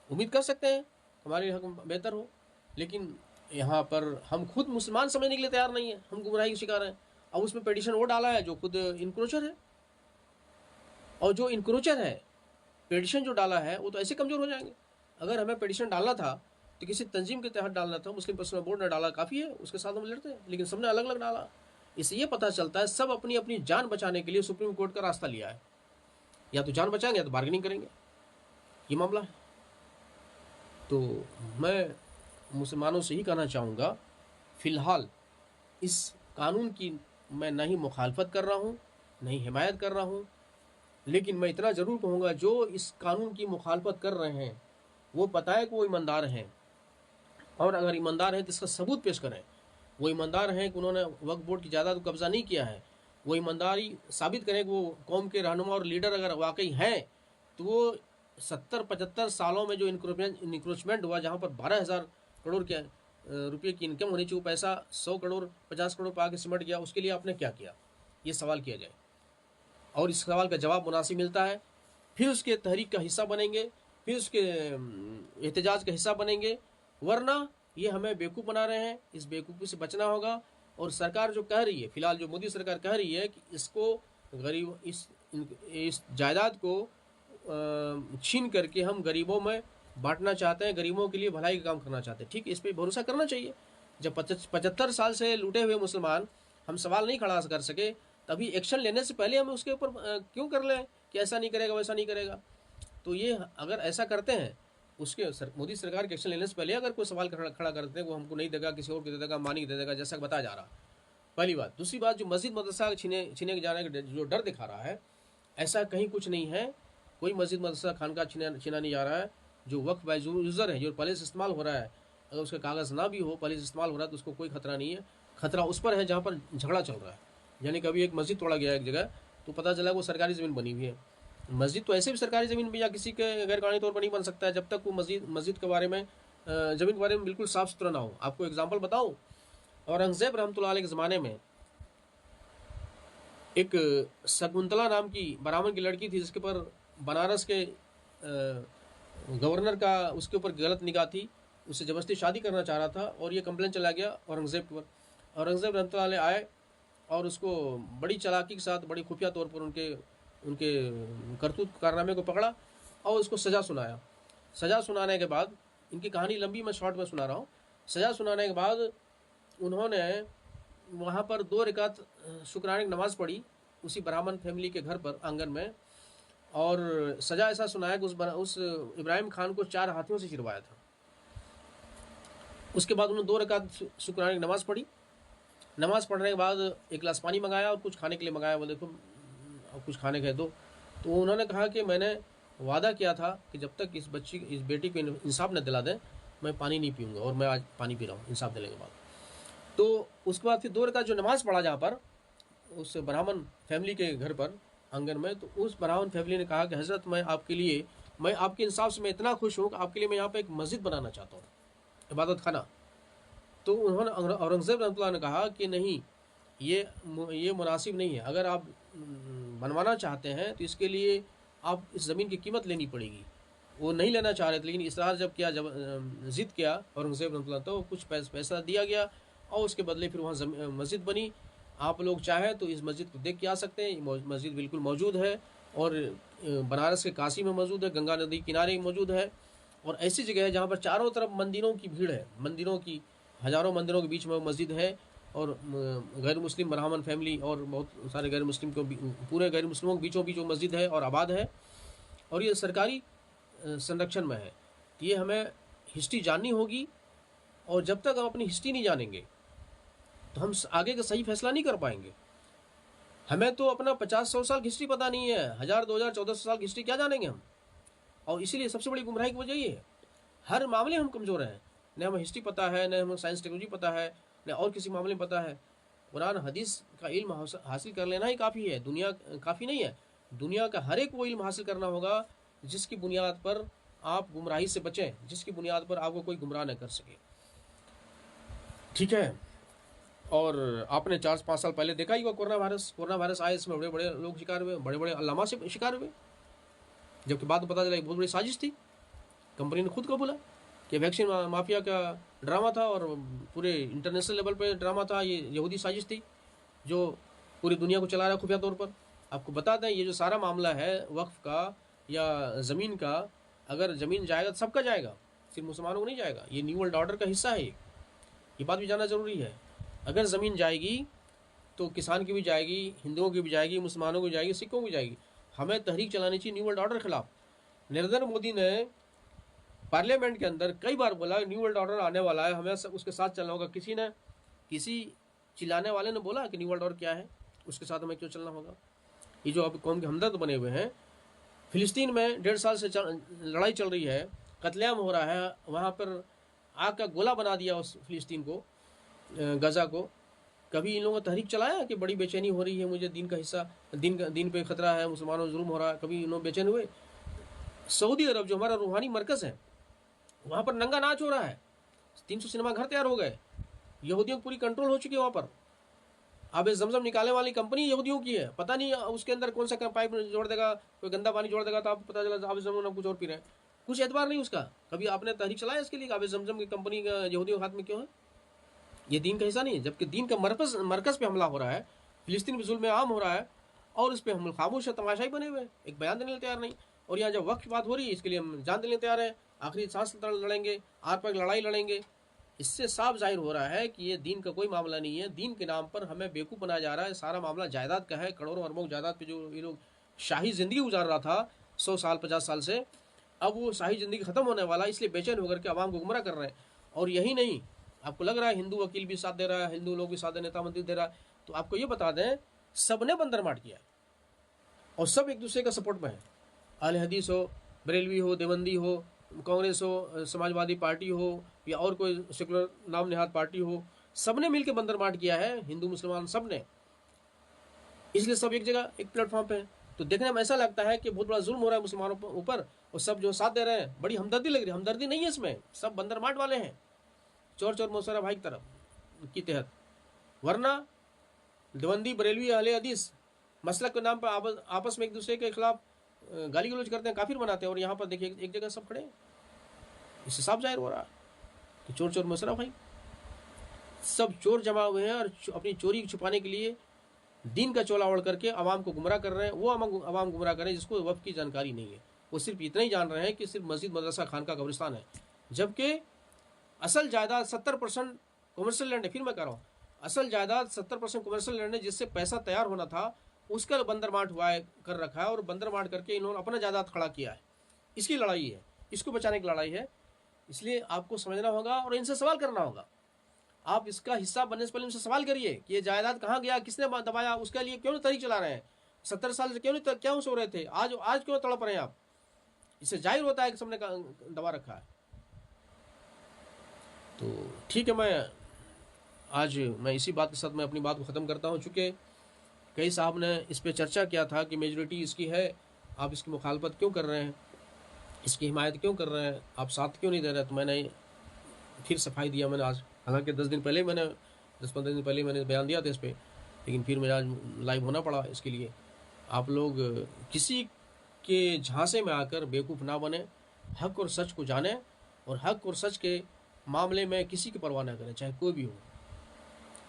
उम्मीद कर सकते हैं हमारे हक में बेहतर हो, लेकिन यहाँ पर हम खुद मुसलमान समझने के लिए तैयार नहीं है, हम गुमराही के शिकार हैं। अब उसमें पेटिशन वो डाला है जो खुद इनक्रोचर है, और जो इनक्रोचर है, पेटिशन जो डाला है वो तो ऐसे कमज़ोर हो जाएंगे। अगर हमें पेटिशन डालना था तो किसी तंजीम के तहत डालना था, मुस्लिम पर्सनल बोर्ड ने डाला, काफ़ी है, उसके साथ हम लड़ते हैं, लेकिन सबने अलग अलग डाला। इससे ये पता चलता है सब अपनी अपनी जान बचाने के लिए सुप्रीम कोर्ट का रास्ता लिया है। या तो जान बचाएंगे या तो बार्गेनिंग करेंगे, ये मामला है। तो मैं मुसलमानों से ही कहना चाहूँगा, फ़िलहाल इस कानून की मैं ना ही मुखालफत कर रहा हूँ, नहीं हिमायत कर रहा हूँ, लेकिन मैं इतना ज़रूर कहूँगा, जो इस कानून की मुखालफत कर रहे हैं वो पता है कि वो ईमानदार हैं, और अगर ईमानदार हैं तो इसका सबूत पेश करें। वो ईमानदार हैं कि उन्होंने वक्फ बोर्ड की जायदाद को कब्जा नहीं किया है। वो ईमानदारी साबित करें कि वो कौम के रहनुमा और लीडर अगर वाकई हैं, तो वो 70-75 सालों में जो इंक्रोचमेंट हुआ, जहाँ पर 12,000 करोड़ के रुपये की इनकम होनी चाहिए, वो पैसा 100 करोड़ 50 करोड़ पर आके सिमट गया, उसके लिए आपने क्या किया, ये सवाल किया जाए। और इस सवाल का जवाब मुनासिब मिलता है, फिर उसके तहरीक का हिस्सा बनेंगे, फिर उसके एहतजाज का हिस्सा बनेंगे, वरना ये हमें बेवकूफ़ बना रहे हैं। इस बेवकूफ़ी से बचना होगा। और सरकार जो कह रही है, फिलहाल जो मोदी सरकार कह रही है कि इसको गरीब इस जायदाद को छीन करके हम गरीबों में बांटना चाहते हैं, गरीबों के लिए भलाई का काम करना चाहते हैं। ठीक, इस पर भरोसा करना चाहिए। जब 75 साल से लूटे हुए मुसलमान हम सवाल नहीं खड़ा कर सके, तभी एक्शन लेने से पहले हम उसके ऊपर क्यों कर लें कि ऐसा नहीं करेगा वैसा नहीं करेगा। तो ये अगर ऐसा करते हैं, मोदी सरकार के एक्शन लेने से पहले अगर कोई सवाल खड़ा करते हैं, वो हमको नहीं देगा, किसी और को दे देगा, मानी दे देगा, जैसा बताया जा रहा। पहली बात। दूसरी बात, जो मस्जिद मदरसा छीने जाने का जो डर दिखा रहा है, ऐसा कहीं कुछ नहीं है। कोई मस्जिद मदरसा खानका छीना नहीं जा रहा है। जो वक्फ बाय यूज़र है, जो पहले से इस्तेमाल हो रहा है, अगर उसका कागज़ ना भी हो, पहले से इस्तेमाल हो रहा है, तो उसको कोई खतरा नहीं है। खतरा उस पर है जहाँ पर झगड़ा चल रहा है। यानी कभी एक मस्जिद तोड़ा गया एक जगह, तो पता चला वो सरकारी ज़मीन बनी हुई है। मस्जिद तो ऐसे भी सरकारी ज़मीन पे या किसी के गैर कानूनी तौर पर नहीं बन सकता है, जब तक वो मस्जिद के बारे में, ज़मीन के बारे में बिल्कुल साफ़ सुथरा ना हो। आपको एग्जाम्पल बताऊँ, औरंगज़ेब रहमतुल्लाह अलैह के ज़माने में एक शकुंतला नाम की ब्राह्मण की लड़की थी, जिसके पर बनारस के गवर्नर का उसके ऊपर गलत निगाह थी, उससे ज़बरदस्ती शादी करना चाह रहा था, और ये कंप्लेन चला गया औरंगज़ेब के ऊपर। औरंगज़ेब रहमतुल्लाह अलैह आए और उसको बड़ी चालाकी के साथ, बड़ी खुफिया तौर पर उनके करतूत कारनामे को पकड़ा और उसको सज़ा सुनाया। सज़ा सुनाने के बाद, इनकी कहानी लंबी, मैं शॉर्ट में सुना रहा हूँ। सज़ा सुनाने के बाद उन्होंने वहाँ पर 2 रकात शुक्राने की नमाज़ पढ़ी उसी ब्राह्मण फैमिली के घर पर आंगन में, और सज़ा ऐसा सुनाया कि उस इब्राहिम खान को 4 हाथियों से चिरवाया था। उसके बाद उन्होंने 2 रकात शुक्राने की नमाज़ पढ़ी। नमाज़ पढ़ने के बाद एक गिलास पानी मंगाया और कुछ खाने के लिए मंगाया। वो देखो, अब कुछ खाने कह दो। तो उन्होंने कहा कि मैंने वादा किया था कि जब तक इस बेटी को इंसाफ न दिला दें, मैं पानी नहीं पीऊँगा, और मैं आज पानी पी रहा हूँ इंसाफ दिलाने के बाद। तो उसके बाद फिर 2 रकात जो नमाज़ पढ़ा जहाँ पर, उस ब्राह्मण फैमिली के घर पर आंगन में, तो उस ब्राह्मण फैमिली ने कहा कि हज़रत मैं आपके इंसाफ से मैं इतना खुश हूँ कि आपके लिए मैं यहाँ पे एक मस्जिद बनाना चाहता हूँ, इबादत खाना। तो उन्होंने औरंगज़ेब रहमतुल्लाह ने कहा कि नहीं, ये मुनासिब नहीं है। अगर आप बनवाना चाहते हैं तो इसके लिए आप इस ज़मीन की कीमत लेनी पड़ेगी। वो नहीं लेना चाह रहे थे, लेकिन इसरार जब किया, जब ज़िद किया औरंगज़ेब रहमतुल्लाह, तो कुछ पैसा दिया गया और उसके बदले फिर वहाँ मस्जिद बनी। आप लोग चाहें तो इस मस्जिद को देख के आ सकते हैं। ये मस्जिद बिल्कुल मौजूद है और बनारस के काशी में मौजूद है, गंगा नदी किनारे मौजूद है। और ऐसी जगह है जहाँ पर चारों तरफ मंदिरों की भीड़ है, मंदिरों की, हज़ारों मंदिरों के बीच में मस्जिद है। और गैर मुस्लिम ब्राह्मण फैमिली और बहुत सारे गैर मुस्लिम को पूरे गैर मुस्लिमों के बीचों बीच वो मस्जिद है और आबाद है, और ये सरकारी संरक्षण में है। तो ये हमें हिस्ट्री जाननी होगी, और जब तक हम अपनी हिस्ट्री नहीं जानेंगे तो हम आगे का सही फैसला नहीं कर पाएंगे। हमें तो अपना 50-100 साल की हिस्ट्री पता नहीं है, 1000, 2000, 1400 साल की हिस्ट्री क्या जानेंगे हम। और इसीलिए सबसे बड़ी गुमराही की वजह ये है, हर मामले हम कमज़ोर हैं। न हमें हिस्ट्री पता है, न हमें साइंस टेक्नोलॉजी पता है, न और किसी मामले में पता है। कुरान हदीस का इल्म हासिल कर लेना ही काफ़ी है, दुनिया काफ़ी नहीं है। दुनिया का हर एक वो इल्म हासिल करना होगा जिसकी बुनियाद पर आप गुमराही से बचें, जिसकी बुनियाद पर आपको कोई गुमराह न कर सके। ठीक है। और आपने 4-5 साल पहले देखा ही होगा कोरोना वायरस आए, इसमें बड़े बड़े लोग शिकार हुए, बड़े बड़े अल्लामा से शिकार हुए, जबकि बाद में पता चला एक बहुत बड़ी साजिश थी। कंपनी ने खुद कबूला कि वैक्सीन माफिया का ड्रामा था और पूरे इंटरनेशनल लेवल पे ड्रामा था। ये यहूदी साजिश थी जो पूरी दुनिया को चला रहा है खुफिया तौर पर। आपको बता दें, ये जो सारा मामला है वक्फ का या ज़मीन का, अगर ज़मीन जाएगा तो सबका जाएगा, सिर्फ मुसलमानों को नहीं जाएगा। ये न्यू वर्ल्ड ऑर्डर का हिस्सा है, ये बात भी जानना ज़रूरी है। अगर ज़मीन जाएगी तो किसान की भी जाएगी, हिंदुओं की भी जाएगी, मुसलमानों की जाएगी, सिखों की जाएगी। हमें तहरीक चलानी चाहिए न्यू वर्ल्ड ऑर्डर के खिलाफ। नरेंद्र मोदी ने पार्लियामेंट के अंदर कई बार बोला न्यू वर्ल्ड ऑर्डर आने वाला है, हमें उसके साथ चलना होगा। किसी चिल्लाने वाले ने बोला कि न्यू वर्ल्ड ऑर्डर क्या है, उसके साथ हमें क्यों चलना होगा। ये जो अब कौम के हमदर्द बने हुए हैं, फिलिस्तीन में 1.5 साल से लड़ाई चल रही है, कत्लेआम हो रहा है, वहाँ पर आग का गोला बना दिया उस फिलिस्तीन को, गजा को। कभी इन लोगों ने तहरीक चलाया कि बड़ी बेचैनी हो रही है, मुझे दीन का हिस्सा, दिन पे खतरा है, मुसलमानों जुल्म हो रहा है, कभी इन लोग बेचैन हुए? सऊदी अरब जो हमारा रूहानी मरकज़ है, वहाँ पर नंगा नाच हो रहा है, 300 सिनेमा घर तैयार हो गए, यहूदियों की पूरी कंट्रोल हो चुकी है वहाँ पर। अब इस जमजम निकालने वाली कंपनी यहूदियों की है, पता नहीं उसके अंदर कौन सा पाइप जोड़ देगा, कोई गंदा पानी जोड़ देगा तो आपको पता चला आप जमजम कुछ और पी रहे हैं, कुछ एतबार नहीं उसका। कभी आपने तहरीक चलाया इसके लिए? अब जमजम की कंपनी यहूदियों के हाथ में क्यों है? ये दीन का हिस्सा नहीं है, जबकि दीन का मरकज़ पे हमला हो रहा है, फिलिस्तीन में जुल्म आम हो रहा है, और इस पर हम खामोश है, तमाशाई बने हुए, एक बयान देने तैयार नहीं। और यहाँ जब वक्त की बात हो रही है, इसके लिए हम जान देने तैयार है, आखिरी सांस लड़ेंगे, आर पार लड़ाई लड़ेंगे। इससे साफ जाहिर हो रहा है कि ये दीन का कोई मामला नहीं है। दीन के नाम पर हमें बेवकूफ़ बनाया जा रहा है। सारा मामला जायदाद का है, करोड़ों अरबों जायदाद पे जो ये लोग शाही ज़िंदगी गुजार रहा था 100 साल 50 साल से, अब वो शाही ज़िंदगी ख़त्म होने वाला, इसलिए बेचैन होकर के आवाम को गुमराह कर रहे हैं। और यही नहीं, आपको लग रहा है हिंदू वकील भी साथ दे रहा है, हिंदू लोग भी साथ दे, नेता मंत्री दे रहा है, तो आपको ये बता दें सब ने बंदरमाट किया है और सब एक दूसरे का सपोर्ट में है। अहले हदीस हो, बरेलवी हो, देवबंदी हो, कांग्रेस हो, समाजवादी पार्टी हो, या और कोई सेकुलर नाम नेहाद पार्टी हो, सब ने मिलकर बंदरमाट किया है, हिंदू मुसलमान सब ने। इसलिए सब एक जगह एक प्लेटफॉर्म पे है। तो देखने में ऐसा लगता है कि बहुत बड़ा जुल्म हो रहा है मुसलमानों के ऊपर, और सब जो साथ दे रहे हैं, बड़ी हमदर्दी लग रही है। हमदर्दी नहीं है इसमें, सब बंदरमाट वाले हैं, चोर चोर मौसरा भाई की तरफ की तहत। वरना देवबंदी, बरेलवी, अहले हदीस मसलक के नाम पर आपस में एक दूसरे के खिलाफ गाली गलौज करते हैं, काफिर बनाते हैं, और यहाँ पर देखिए एक जगह सब खड़े हैं। इससे साफ जाहिर हो रहा है कि चोर चोर मसरा भाई, सब चोर जमा हुए हैं और अपनी चोरी छुपाने के लिए दीन का चोला ओढ़ करके आवाम को गुमराह कर रहे हैं। वो आवाम गुमराह कर रहे हैं जिसको वक्फ की जानकारी नहीं है। वो सिर्फ इतना ही जान रहे हैं कि सिर्फ मस्जिद, मदरसा, खानका, कब्रिस्तान है, जबकि असल जायदाद 70% कमर्शियल लैंड है। फिर मैं कह रहा हूँ, असल जायदाद 70% कमर्शियल लैंड है, जिससे पैसा तैयार होना था उसका बंदरमाट हुआ है, कर रखा है, और बंदरमाट करके इन्होंने अपना जायदाद खड़ा किया है। इसकी लड़ाई है, इसको बचाने की लड़ाई है। इसलिए आपको समझना होगा और इनसे सवाल करना होगा। आप इसका हिस्सा बनने से पहले उनसे सवाल करिए कि ये जायदाद कहाँ गया, किसने दबाया, उसके लिए क्यों तहरीक चला रहे हैं, 70 साल से क्यों सो रहे थे, आज क्यों तड़प रहे हैं आप। इससे जाहिर होता है कि सबने दबा रखा है। तो ठीक है, मैं इसी बात के साथ मैं अपनी बात को ख़त्म करता हूँ। चूँकि कई साहब ने इस पे चर्चा किया था कि मेजॉरिटी इसकी है, आप इसकी मुखालफत क्यों कर रहे हैं, इसकी हिमायत क्यों कर रहे हैं, आप साथ क्यों नहीं दे रहे। तो मैंने फिर सफाई दिया मैंने आज, हालांकि 10-15 दिन पहले मैंने बयान दिया था इस पर, लेकिन फिर मेरा आज लाइव होना पड़ा इसके लिए। आप लोग किसी के झांसे में आकर बेवकूफ़ ना बने, हक और सच को जाने, और हक और सच के मामले में किसी की परवाह ना करें, चाहे कोई भी हो।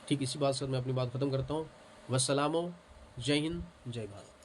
ठीक इसी बात से मैं अपनी बात ख़त्म करता हूँ। वस्सलाम, जय हिंद, जय भारत।